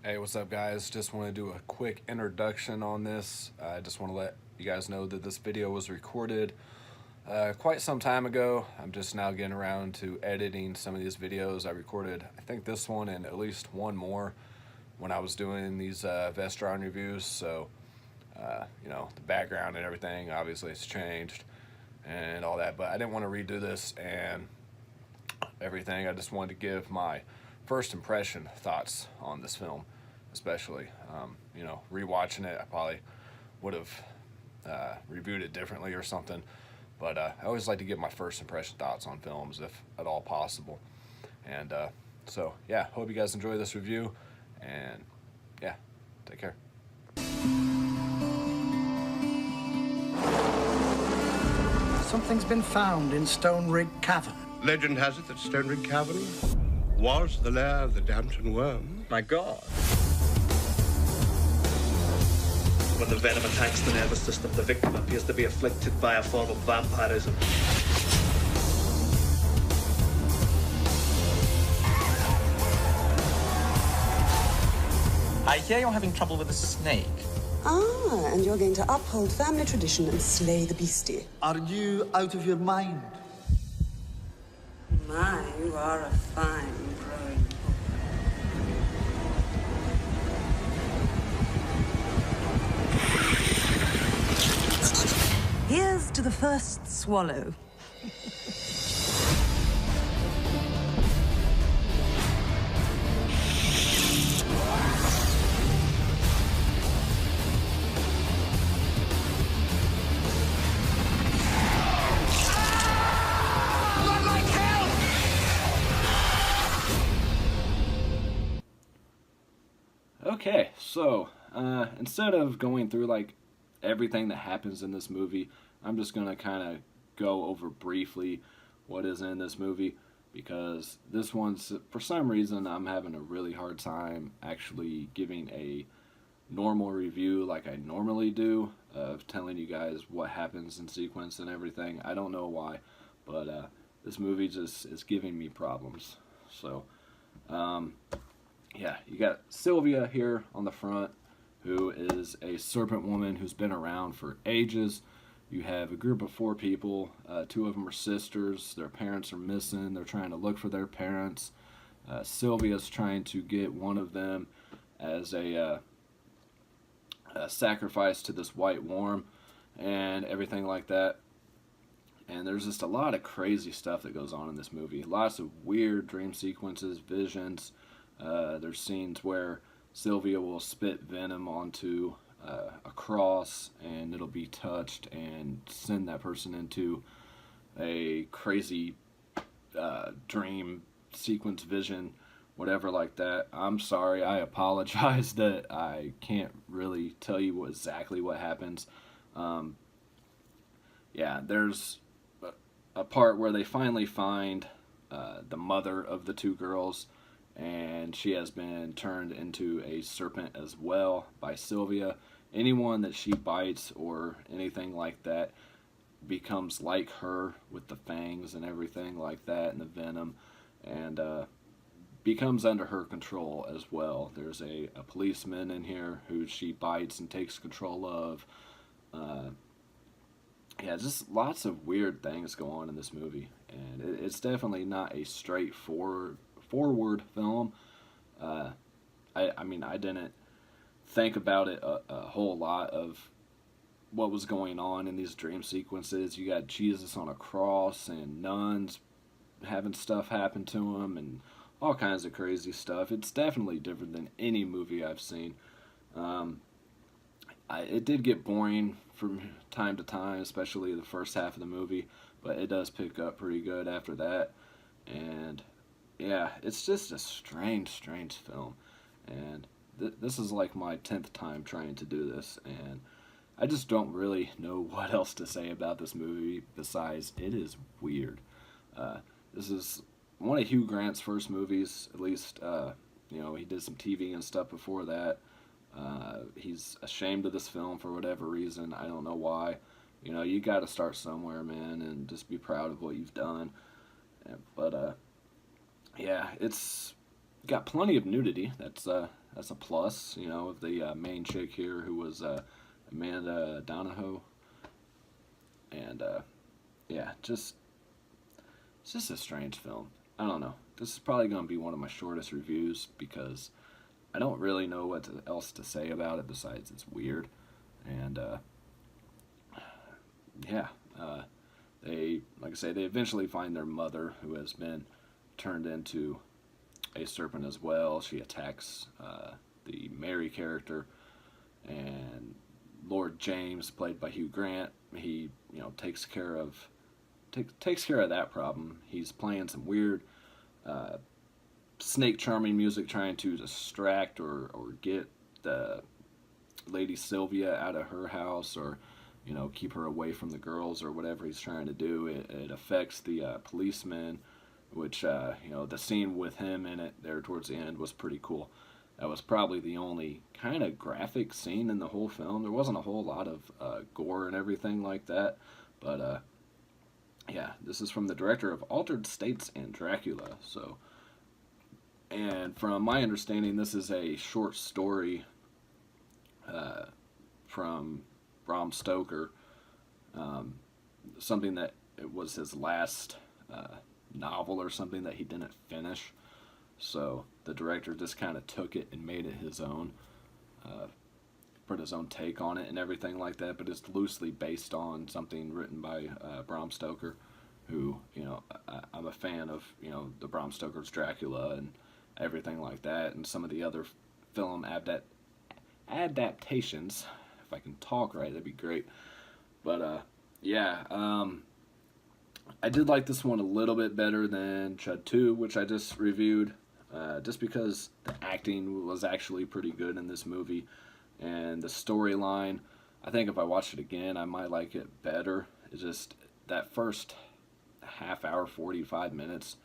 Hey, what's up, guys? Just want to do a quick introduction on this. I just want to let you guys know that this video was recorded quite some time ago. I'm just now getting around to editing some of these videos. I recorded, I think, this one and at least one more when I was doing these Vestron reviews. So, the background and everything obviously has changed and all that, but I didn't want to redo this and everything. I just wanted to give my first impression thoughts on this film, especially. Rewatching it, I probably would have reviewed it differently or something, but I always like to give my first impression thoughts on films if at all possible. And so, yeah, hope you guys enjoy this review, and yeah, take care. Something's been found in Stone Rig Cavern. Legend has it that Stone Rig Cavern was the lair of the Dampton worm. My God. When the venom attacks the nervous system, the victim appears to be afflicted by a form of vampirism. I hear you're having trouble with a snake. Ah, and you're going to uphold family tradition and slay the beastie. Are you out of your mind? My, you are a fine growing. Here's to the first swallow. Okay, so instead of going through like everything that happens in this movie, I'm just gonna kind of go over briefly what is in this movie, because this one's, for some reason, I'm having a really hard time actually giving a normal review like I normally do, of telling you guys what happens in sequence and everything. I don't know why, but this movie just is giving me problems. So yeah, you got Sylvia here on the front, who is a serpent woman who's been around for ages. You have a group of 4 people. 2 of them are sisters. Their parents are missing. They're trying to look for their parents. Sylvia's trying to get one of them as a sacrifice to this white worm and everything like that. And there's just a lot of crazy stuff that goes on in this movie. Lots of weird dream sequences, visions. There's scenes where Sylvia will spit venom onto a cross, and it'll be touched and send that person into a crazy dream sequence vision, whatever like that. I'm sorry, I apologize that I can't really tell you exactly what happens. Yeah, there's a part where they finally find the mother of the 2 girls, and she has been turned into a serpent as well by Sylvia. Anyone that she bites or anything like that becomes like her, with the fangs and everything like that and the venom, and becomes under her control as well. There's a policeman in here who she bites and takes control of. Yeah, just lots of weird things go on in this movie, and it's definitely not a straightforward film. I mean, I didn't think about it a whole lot of what was going on in these dream sequences. You got Jesus on a cross and nuns having stuff happen to him and all kinds of crazy stuff. It's definitely different than any movie I've seen. It did get boring from time to time, especially the first half of the movie, but it does pick up pretty good after that. And yeah, it's just a strange film, and this is like my 10th time trying to do this, and I just don't really know what else to say about this movie besides it is weird. This is one of Hugh Grant's first movies, at least. He did some TV and stuff before that. He's ashamed of this film for whatever reason. I don't know why. You got to start somewhere, man, and just be proud of what you've done. But yeah, it's got plenty of nudity. That's that's a plus. You know, the main chick here, who was Amanda Donahoe, and yeah, it's just a strange film. I don't know. This is probably going to be one of my shortest reviews because I don't really know what else to say about it besides it's weird. And yeah, they, like I say, they eventually find their mother, who has been turned into a serpent as well. She attacks the Mary character, and Lord James, played by Hugh Grant, he, you know, takes care of that problem. He's playing some weird snake charming music, trying to distract or get the Lady Sylvia out of her house, or, you know, keep her away from the girls, or whatever he's trying to do. It affects the policeman, which, you know, the scene with him in it there towards the end was pretty cool. That was probably the only kind of graphic scene in the whole film. There wasn't a whole lot of gore and everything like that, but yeah, this is from the director of Altered States and Dracula. So, and from my understanding, this is a short story from Bram Stoker, something that it was his last novel or something that he didn't finish. So the director just kind of took it and made it his own, put his own take on it and everything like that. But it's loosely based on something written by Bram Stoker, who, you know, I'm a fan of, you know, the Bram Stoker's Dracula and everything like that, and some of the other film adaptations. If I can talk right, that'd be great. But yeah, I did like this one a little bit better than Chud 2, which I just reviewed, just because the acting was actually pretty good in this movie, and the storyline, I think if I watched it again, I might like it better. It's just that first half hour, 45 minutes,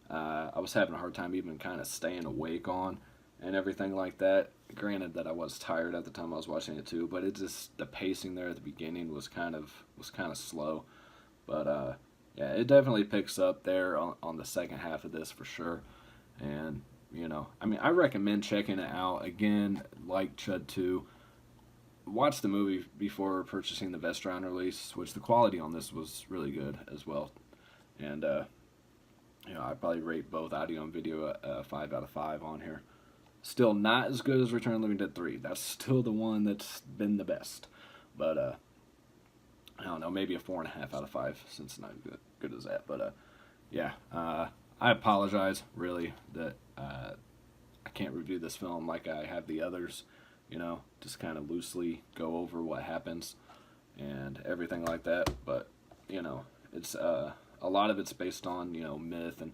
I was having a hard time even kind of staying awake on and everything like that. Granted that I was tired at the time I was watching it too, but it just, the pacing there at the beginning was kind of slow. But yeah, it definitely picks up there on the second half of this for sure. And, you know, I mean, I recommend checking it out. Again, like Chud 2, watch the movie before purchasing the Vestron release, which the quality on this was really good as well. And, you know, I'd probably rate both audio and video a 5 out of 5 on here. Still not as good as Return of the Living Dead 3. That's still the one that's been the best. But, I don't know, maybe a 4.5 out of 5, since it's not good as that. But, yeah, I apologize, really, that I can't review this film like I have the others. You know, just kind of loosely go over what happens and everything like that. But, you know, it's a lot of it's based on, you know, myth and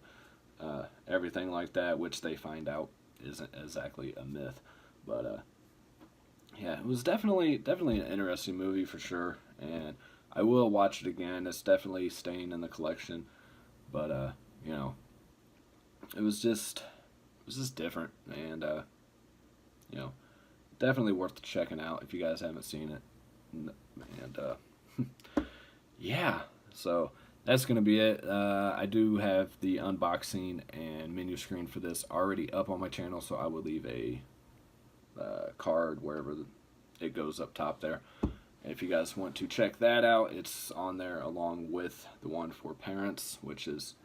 everything like that, which they find out isn't exactly a myth. But yeah, it was definitely an interesting movie for sure, and I will watch it again. It's definitely staying in the collection. But you know, it was just different, and you know, definitely worth checking out if you guys haven't seen it. And yeah, so that's going to be it. I do have the unboxing and menu screen for this already up on my channel, so I will leave a card wherever it goes up top there. And if you guys want to check that out, it's on there along with the one for Parents, which is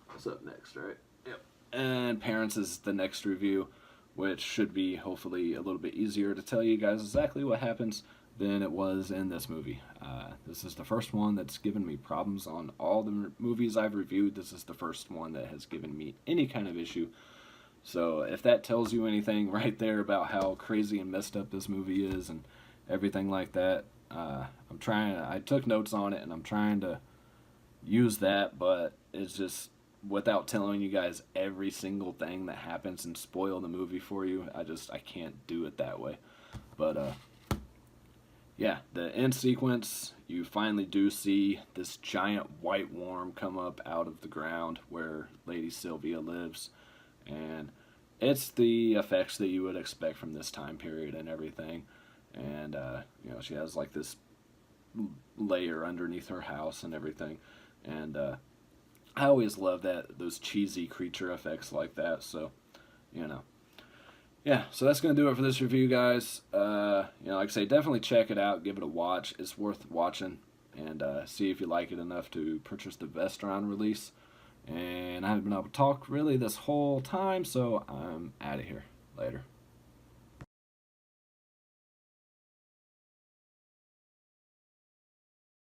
what's up next, right? Yep. And Parents is the next review, which should be hopefully a little bit easier to tell you guys exactly what happens than it was in this movie. This is the first one that's given me problems on all the movies I've reviewed. This is the first one that has given me any kind of issue. So if that tells you anything right there about how crazy and messed up this movie is and everything like that, I took notes on it and I'm trying to use that, but it's just, without telling you guys every single thing that happens and spoil the movie for you, I can't do it that way. But yeah, the end sequence, you finally do see this giant white worm come up out of the ground where Lady Sylvia lives, and it's the effects that you would expect from this time period and everything. And you know, she has like this layer underneath her house and everything, and I always love those cheesy creature effects like that. So, you know, yeah, so that's going to do it for this review, guys. Like I say, definitely check it out. Give it a watch. It's worth watching. And see if you like it enough to purchase the Vestron release. And I haven't been able to talk really this whole time, so I'm out of here. Later.